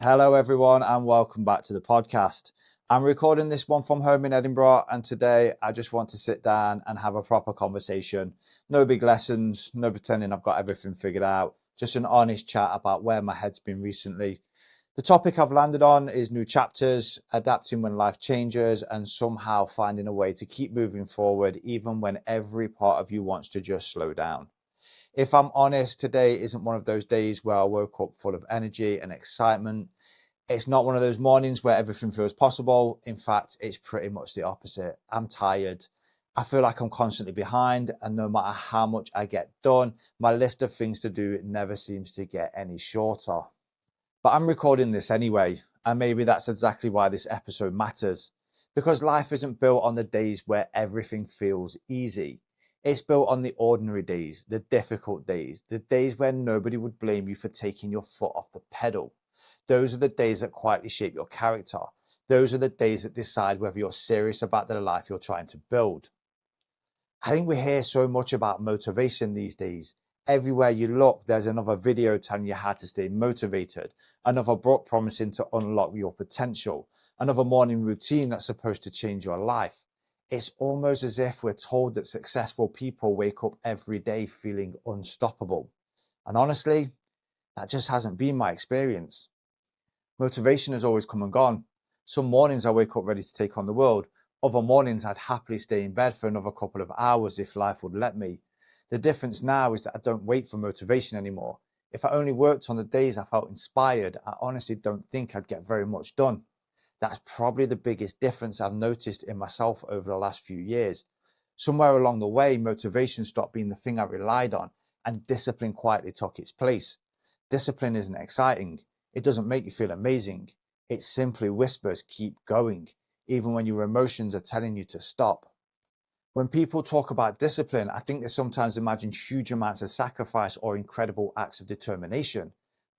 Hello, everyone, and welcome back to the podcast. I'm recording this one from home in Edinburgh, and today I just want to sit down and have a proper conversation. No big lessons, no pretending I've got everything figured out, just an honest chat about where my head's been recently. The topic I've landed on is new chapters, adapting when life changes, and somehow finding a way to keep moving forward, even when every part of you wants to just slow down. If I'm honest, today isn't one of those days where I woke up full of energy and excitement. It's not one of those mornings where everything feels possible. In fact, it's pretty much the opposite. I'm tired. I feel like I'm constantly behind, and no matter how much I get done, my list of things to do never seems to get any shorter. But I'm recording this anyway, and maybe that's exactly why this episode matters. Because life isn't built on the days where everything feels easy. It's built on the ordinary days, the difficult days, the days where nobody would blame you for taking your foot off the pedal. Those are the days that quietly shape your character. Those are the days that decide whether you're serious about the life you're trying to build. I think we hear so much about motivation these days. Everywhere you look, there's another video telling you how to stay motivated, another book promising to unlock your potential, another morning routine that's supposed to change your life. It's almost as if we're told that successful people wake up every day feeling unstoppable. And honestly, that just hasn't been my experience. Motivation has always come and gone. Some mornings I wake up ready to take on the world. Other mornings I'd happily stay in bed for another couple of hours if life would let me. The difference now is that I don't wait for motivation anymore. If I only worked on the days I felt inspired, I honestly don't think I'd get very much done. That's probably the biggest difference I've noticed in myself over the last few years. Somewhere along the way, motivation stopped being the thing I relied on, and discipline quietly took its place. Discipline isn't exciting. It doesn't make you feel amazing. It simply whispers, keep going, even when your emotions are telling you to stop. When people talk about discipline, I think they sometimes imagine huge amounts of sacrifice or incredible acts of determination.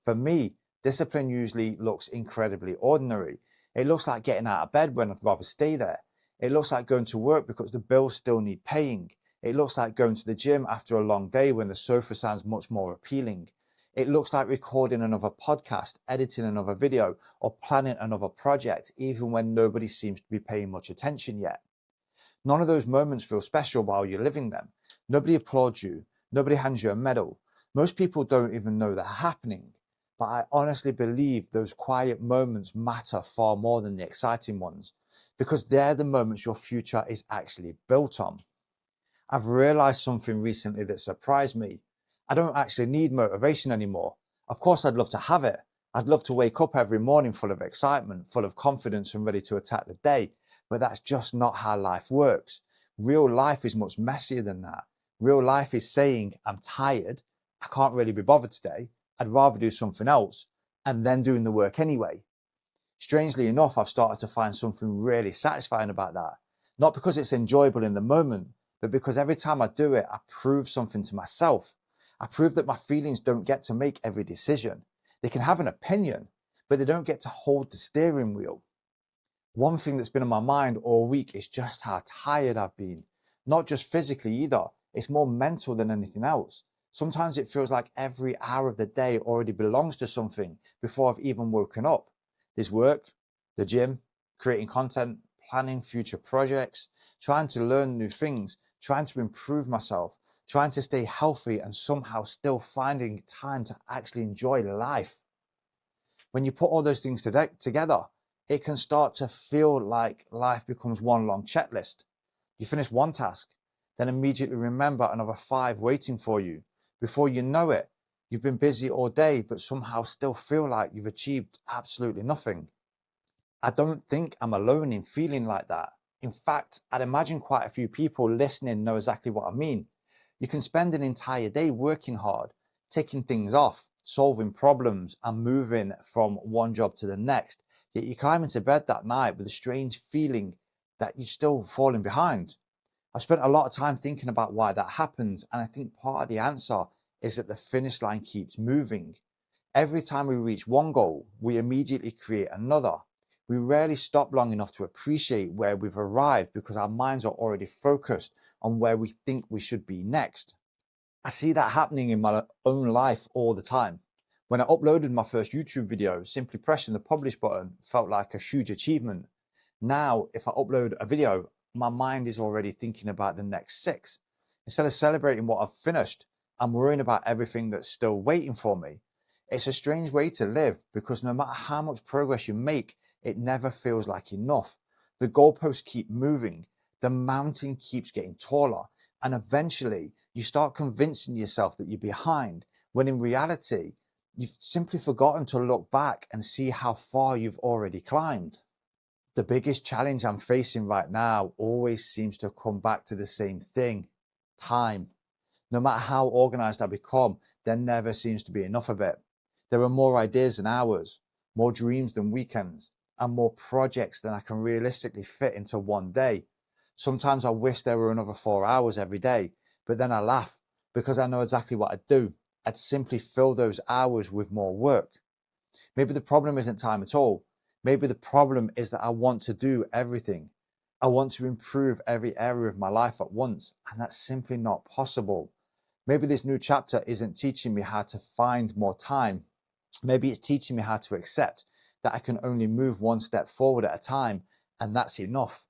For me, discipline usually looks incredibly ordinary. It looks like getting out of bed when I'd rather stay there. It looks like going to work because the bills still need paying. It looks like going to the gym after a long day when the sofa sounds much more appealing. It looks like recording another podcast, editing another video, or planning another project, even when nobody seems to be paying much attention yet. None of those moments feel special while you're living them. Nobody applauds you. Nobody hands you a medal. Most people don't even know they're happening. But I honestly believe those quiet moments matter far more than the exciting ones, because they're the moments your future is actually built on. I've realized something recently that surprised me. I don't actually need motivation anymore. Of course, I'd love to have it. I'd love to wake up every morning full of excitement, full of confidence, and ready to attack the day. But that's just not how life works. Real life is much messier than that. Real life is saying, I'm tired. I can't really be bothered today. I'd rather do something else, and then doing the work anyway. Strangely enough, I've started to find something really satisfying about that. Not because it's enjoyable in the moment, but because every time I do it, I prove something to myself. I prove that my feelings don't get to make every decision. They can have an opinion, but they don't get to hold the steering wheel. One thing that's been on my mind all week is just how tired I've been. Not just physically either, it's more mental than anything else. Sometimes it feels like every hour of the day already belongs to something before I've even woken up. There's work, the gym, creating content, planning future projects, trying to learn new things, trying to improve myself, trying to stay healthy, and somehow still finding time to actually enjoy life. When you put all those things together, it can start to feel like life becomes one long checklist. You finish one task, then immediately remember another five waiting for you. Before you know it, you've been busy all day, but somehow still feel like you've achieved absolutely nothing. I don't think I'm alone in feeling like that. In fact, I'd imagine quite a few people listening know exactly what I mean. You can spend an entire day working hard, taking things off, solving problems, and moving from one job to the next. Yet you climb into bed that night with a strange feeling that you're still falling behind. I've spent a lot of time thinking about why that happens, and I think part of the answer is that the finish line keeps moving. Every time we reach one goal, we immediately create another. We rarely stop long enough to appreciate where we've arrived because our minds are already focused on where we think we should be next. I see that happening in my own life all the time. When I uploaded my first YouTube video, simply pressing the publish button felt like a huge achievement. Now, if I upload a video, my mind is already thinking about the next 6. Instead of celebrating what I've finished, I'm worrying about everything that's still waiting for me. It's a strange way to live because no matter how much progress you make, it never feels like enough. The goalposts keep moving, the mountain keeps getting taller, and eventually you start convincing yourself that you're behind, when in reality, you've simply forgotten to look back and see how far you've already climbed. The biggest challenge I'm facing right now always seems to come back to the same thing: time. No matter how organized I become, there never seems to be enough of it. There are more ideas than hours, more dreams than weekends, and more projects than I can realistically fit into one day. Sometimes I wish there were another 4 hours every day, but then I laugh because I know exactly what I'd do. I'd simply fill those hours with more work. Maybe the problem isn't time at all. Maybe the problem is that I want to do everything. I want to improve every area of my life at once, and that's simply not possible. Maybe this new chapter isn't teaching me how to find more time. Maybe it's teaching me how to accept that I can only move one step forward at a time, and that's enough.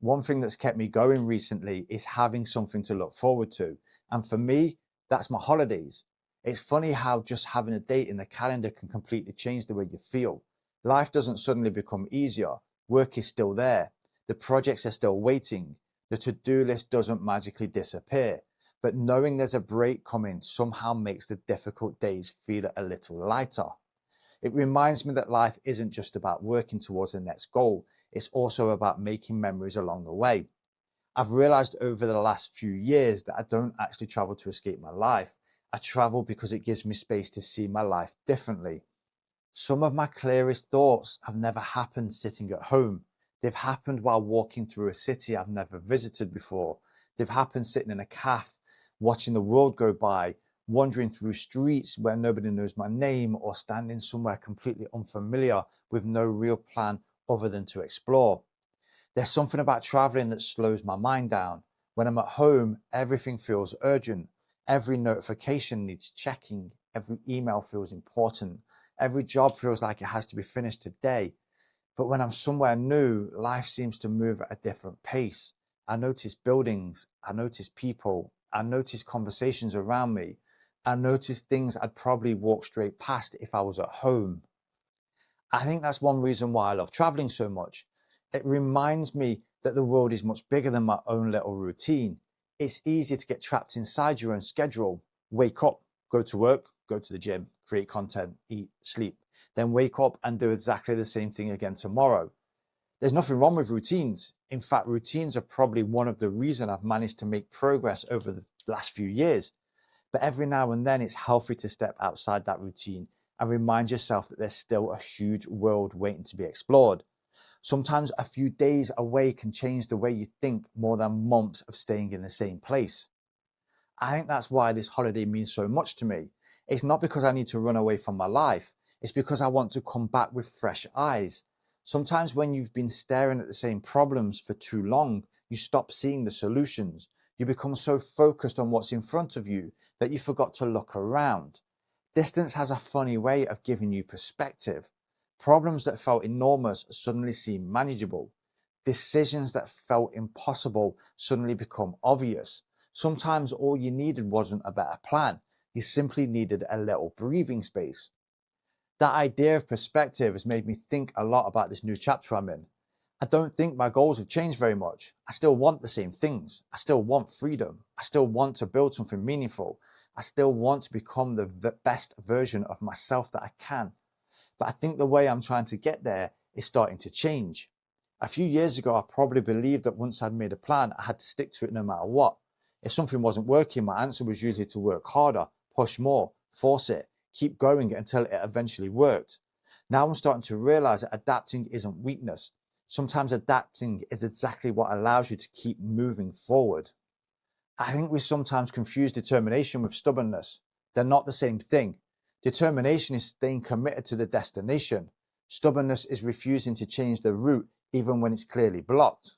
One thing that's kept me going recently is having something to look forward to. And for me, that's my holidays. It's funny how just having a date in the calendar can completely change the way you feel. Life doesn't suddenly become easier. Work is still there. The projects are still waiting. The to-do list doesn't magically disappear. But knowing there's a break coming somehow makes the difficult days feel a little lighter. It reminds me that life isn't just about working towards the next goal. It's also about making memories along the way. I've realized over the last few years that I don't actually travel to escape my life. I travel because it gives me space to see my life differently. Some of my clearest thoughts have never happened sitting at home. They've happened while walking through a city I've never visited before. They've happened sitting in a cafe, watching the world go by, wandering through streets where nobody knows my name, or standing somewhere completely unfamiliar with no real plan other than to explore. There's something about traveling that slows my mind down. When I'm at home, everything feels urgent. Every notification needs checking. Every email feels important. Every job feels like it has to be finished today. But when I'm somewhere new, life seems to move at a different pace. I notice buildings. I notice people. I notice conversations around me. I notice things I'd probably walk straight past if I was at home. I think that's one reason why I love traveling so much. It reminds me that the world is much bigger than my own little routine. It's easy to get trapped inside your own schedule. Wake up, go to work, go to the gym, create content, eat, sleep, then wake up and do exactly the same thing again tomorrow. There's nothing wrong with routines. In fact, routines are probably one of the reasons I've managed to make progress over the last few years. But every now and then it's healthy to step outside that routine and remind yourself that there's still a huge world waiting to be explored. Sometimes a few days away can change the way you think more than months of staying in the same place. I think that's why this holiday means so much to me. It's not because I need to run away from my life. It's because I want to come back with fresh eyes. Sometimes when you've been staring at the same problems for too long, you stop seeing the solutions. You become so focused on what's in front of you that you forgot to look around. Distance has a funny way of giving you perspective. Problems that felt enormous suddenly seem manageable. Decisions that felt impossible suddenly become obvious. Sometimes all you needed wasn't a better plan. You simply needed a little breathing space. That idea of perspective has made me think a lot about this new chapter I'm in. I don't think my goals have changed very much. I still want the same things. I still want freedom. I still want to build something meaningful. I still want to become the best version of myself that I can. But I think the way I'm trying to get there is starting to change. A few years ago, I probably believed that once I'd made a plan, I had to stick to it no matter what. If something wasn't working, my answer was usually to work harder, push more, force it, keep going until it eventually worked. Now I'm starting to realize that adapting isn't weakness. Sometimes adapting is exactly what allows you to keep moving forward. I think we sometimes confuse determination with stubbornness. They're not the same thing. Determination is staying committed to the destination. Stubbornness is refusing to change the route even when it's clearly blocked.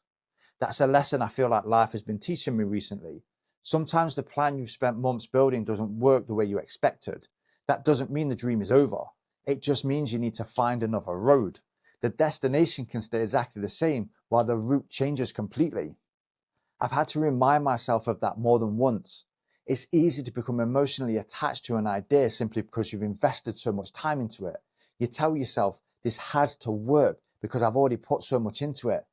That's a lesson I feel like life has been teaching me recently. Sometimes the plan you've spent months building doesn't work the way you expected. That doesn't mean the dream is over. It just means you need to find another road. The destination can stay exactly the same while the route changes completely. I've had to remind myself of that more than once. It's easy to become emotionally attached to an idea simply because you've invested so much time into it. You tell yourself, this has to work because I've already put so much into it.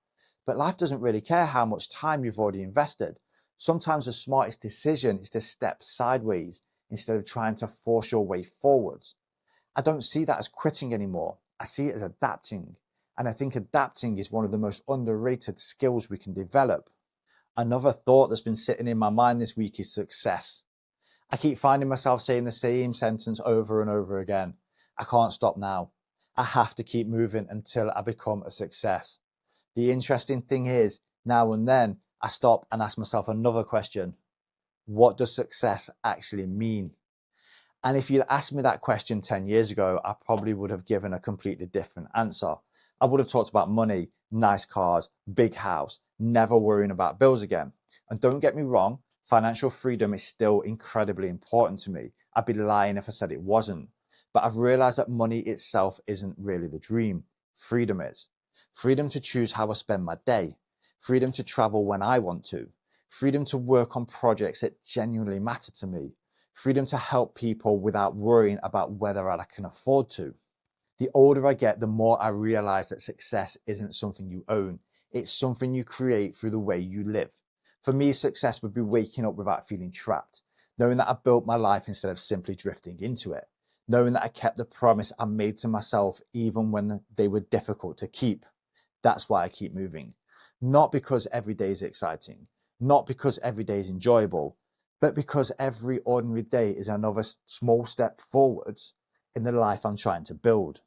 But life doesn't really care how much time you've already invested. Sometimes the smartest decision is to step sideways instead of trying to force your way forwards. I don't see that as quitting anymore. I see it as adapting. And I think adapting is one of the most underrated skills we can develop. Another thought that's been sitting in my mind this week is success. I keep finding myself saying the same sentence over and over again. I can't stop now. I have to keep moving until I become a success. The interesting thing is, now and then, I stop and ask myself another question. What does success actually mean? And if you'd asked me that question 10 years ago, I probably would have given a completely different answer. I would have talked about money, nice cars, big house, never worrying about bills again. And don't get me wrong, financial freedom is still incredibly important to me. I'd be lying if I said it wasn't. But I've realized that money itself isn't really the dream. Freedom is. Freedom to choose how I spend my day. Freedom to travel when I want to. Freedom to work on projects that genuinely matter to me. Freedom to help people without worrying about whether I can afford to. The older I get, the more I realize that success isn't something you own. It's something you create through the way you live. For me, success would be waking up without feeling trapped, knowing that I built my life instead of simply drifting into it, knowing that I kept the promise I made to myself even when they were difficult to keep. That's why I keep moving. Not because every day is exciting, not because every day is enjoyable, but because every ordinary day is another small step forwards in the life I'm trying to build.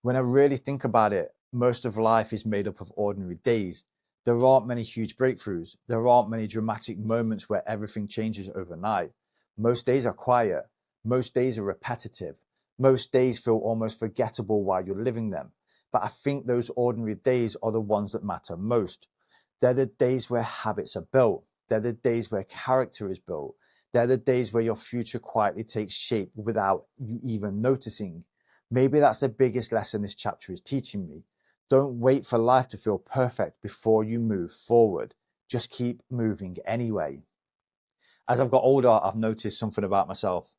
When I really think about it, most of life is made up of ordinary days. There aren't many huge breakthroughs. There aren't many dramatic moments where everything changes overnight. Most days are quiet. Most days are repetitive. Most days feel almost forgettable while you're living them. But I think those ordinary days are the ones that matter most. They're the days where habits are built. They're the days where character is built. They're the days where your future quietly takes shape without you even noticing. Maybe that's the biggest lesson this chapter is teaching me. Don't wait for life to feel perfect before you move forward. Just keep moving anyway. As I've got older, I've noticed something about myself.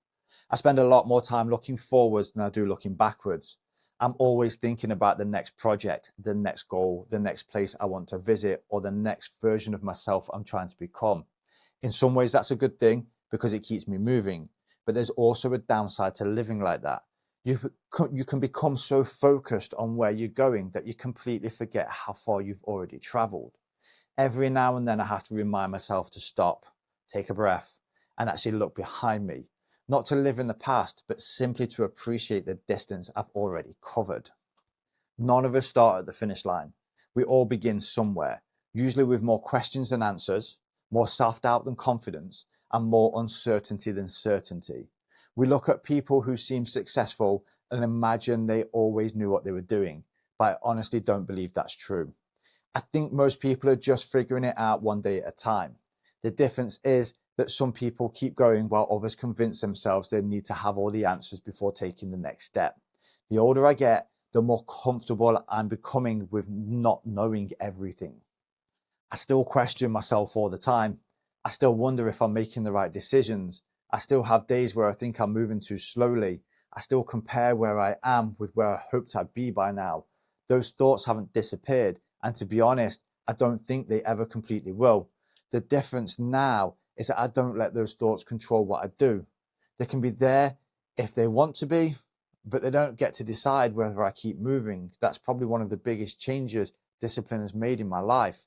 I spend a lot more time looking forwards than I do looking backwards. I'm always thinking about the next project, the next goal, the next place I want to visit, or the next version of myself I'm trying to become. In some ways, that's a good thing because it keeps me moving. But there's also a downside to living like that. You can become so focused on where you're going that you completely forget how far you've already traveled. Every now and then I have to remind myself to stop, take a breath, and actually look behind me. Not to live in the past, but simply to appreciate the distance I've already covered. None of us start at the finish line. We all begin somewhere, usually with more questions than answers, more self-doubt than confidence, and more uncertainty than certainty. We look at people who seem successful and imagine they always knew what they were doing, but I honestly don't believe that's true. I think most people are just figuring it out one day at a time. The difference is that some people keep going while others convince themselves they need to have all the answers before taking the next step. The older I get, the more comfortable I'm becoming with not knowing everything. I still question myself all the time. I still wonder if I'm making the right decisions. I still have days where I think I'm moving too slowly. I still compare where I am with where I hoped I'd be by now. Those thoughts haven't disappeared, and to be honest, I don't think they ever completely will. The difference now is that I don't let those thoughts control what I do. They can be there if they want to be, but they don't get to decide whether I keep moving. That's probably one of the biggest changes discipline has made in my life.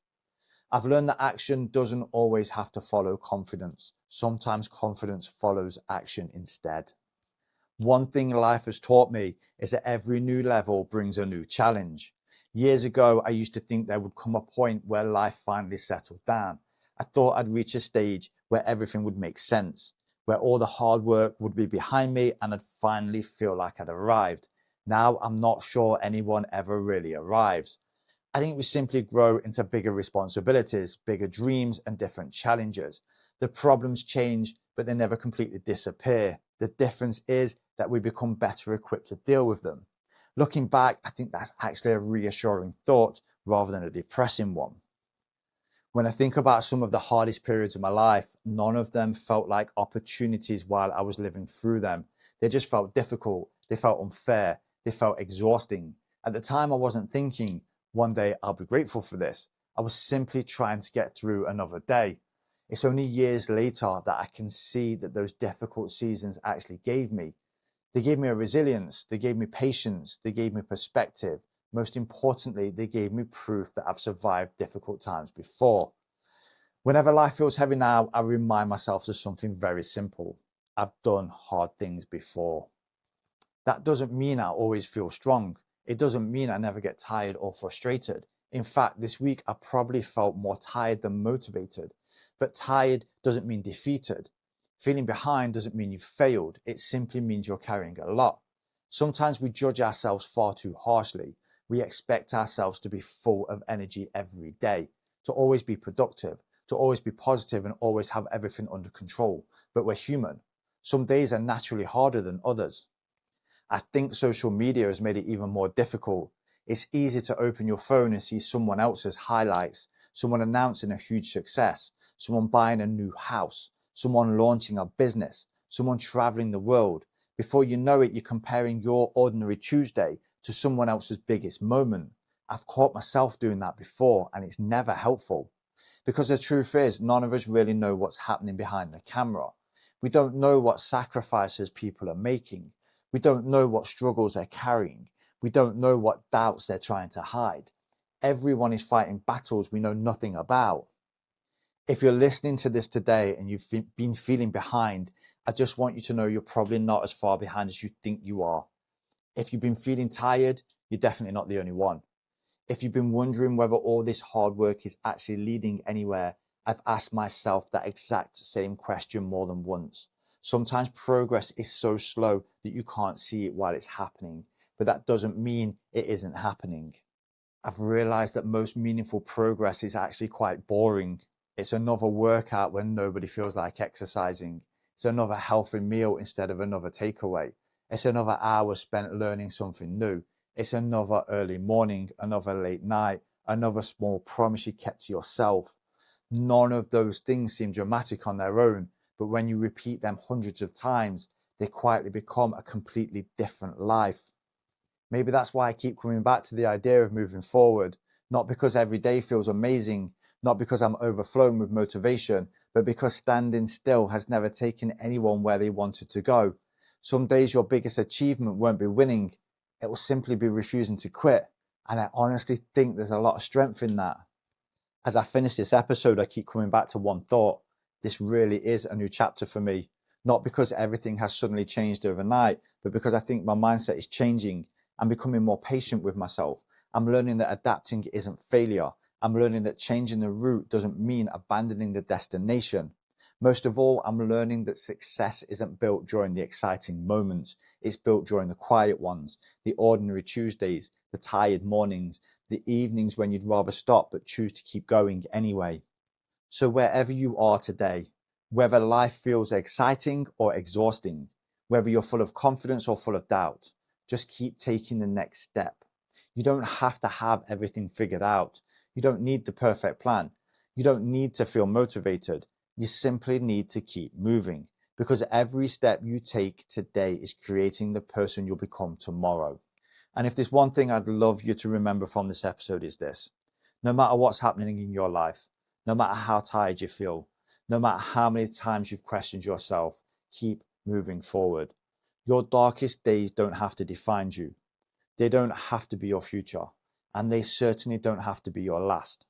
I've learned that action doesn't always have to follow confidence. Sometimes confidence follows action instead. One thing life has taught me is that every new level brings a new challenge. Years ago, I used to think there would come a point where life finally settled down. I thought I'd reach a stage where everything would make sense, where all the hard work would be behind me and I'd finally feel like I'd arrived. Now I'm not sure anyone ever really arrives. I think we simply grow into bigger responsibilities, bigger dreams, and different challenges. The problems change, but they never completely disappear. The difference is that we become better equipped to deal with them. Looking back, I think that's actually a reassuring thought rather than a depressing one. When I think about some of the hardest periods of my life, none of them felt like opportunities while I was living through them. They just felt difficult. They felt unfair. They felt exhausting. At the time, I wasn't thinking, one day I'll be grateful for this. I was simply trying to get through another day. It's only years later that I can see that those difficult seasons actually gave me. They gave me a resilience. They gave me patience. They gave me perspective. Most importantly, they gave me proof that I've survived difficult times before. Whenever life feels heavy now, I remind myself of something very simple. I've done hard things before. That doesn't mean I always feel strong. It doesn't mean I never get tired or frustrated. In fact, this week I probably felt more tired than motivated. But tired doesn't mean defeated. Feeling behind doesn't mean you've failed. It simply means you're carrying a lot. Sometimes we judge ourselves far too harshly. We expect ourselves to be full of energy every day, to always be productive, to always be positive and always have everything under control. But we're human. Some days are naturally harder than others. I think social media has made it even more difficult. It's easy to open your phone and see someone else's highlights, someone announcing a huge success, someone buying a new house, someone launching a business, someone traveling the world. Before you know it, you're comparing your ordinary Tuesday to someone else's biggest moment. I've caught myself doing that before, and it's never helpful. Because the truth is, none of us really know what's happening behind the camera. We don't know what sacrifices people are making. We don't know what struggles they're carrying. We don't know what doubts they're trying to hide. Everyone is fighting battles we know nothing about. If you're listening to this today and you've been feeling behind, I just want you to know you're probably not as far behind as you think you are. If you've been feeling tired, you're definitely not the only one. If you've been wondering whether all this hard work is actually leading anywhere, I've asked myself that exact same question more than once. Sometimes progress is so slow that you can't see it while it's happening, but that doesn't mean it isn't happening. I've realized that most meaningful progress is actually quite boring. It's another workout when nobody feels like exercising. It's another healthy meal instead of another takeaway. It's another hour spent learning something new. It's another early morning, another late night, another small promise you kept to yourself. None of those things seem dramatic on their own, but when you repeat them hundreds of times, they quietly become a completely different life. Maybe that's why I keep coming back to the idea of moving forward, not because every day feels amazing, not because I'm overflowing with motivation, but because standing still has never taken anyone where they wanted to go. Some days your biggest achievement won't be winning. It will simply be refusing to quit. And I honestly think there's a lot of strength in that. As I finish this episode, I keep coming back to one thought. This really is a new chapter for me. Not because everything has suddenly changed overnight, but because I think my mindset is changing. I'm becoming more patient with myself. I'm learning that adapting isn't failure. I'm learning that changing the route doesn't mean abandoning the destination. Most of all, I'm learning that success isn't built during the exciting moments. It's built during the quiet ones, the ordinary Tuesdays, the tired mornings, the evenings when you'd rather stop but choose to keep going anyway. So wherever you are today, whether life feels exciting or exhausting, whether you're full of confidence or full of doubt, just keep taking the next step. You don't have to have everything figured out. You don't need the perfect plan. You don't need to feel motivated. You simply need to keep moving, because every step you take today is creating the person you'll become tomorrow. And if there's one thing I'd love you to remember from this episode is this: no matter what's happening in your life, no matter how tired you feel, no matter how many times you've questioned yourself, keep moving forward. Your darkest days don't have to define you. They don't have to be your future, and they certainly don't have to be your last.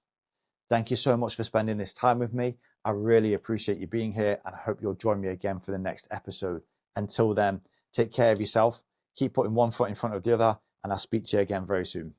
Thank you so much for spending this time with me. I really appreciate you being here, and I hope you'll join me again for the next episode. Until then, take care of yourself, keep putting one foot in front of the other, and I'll speak to you again very soon.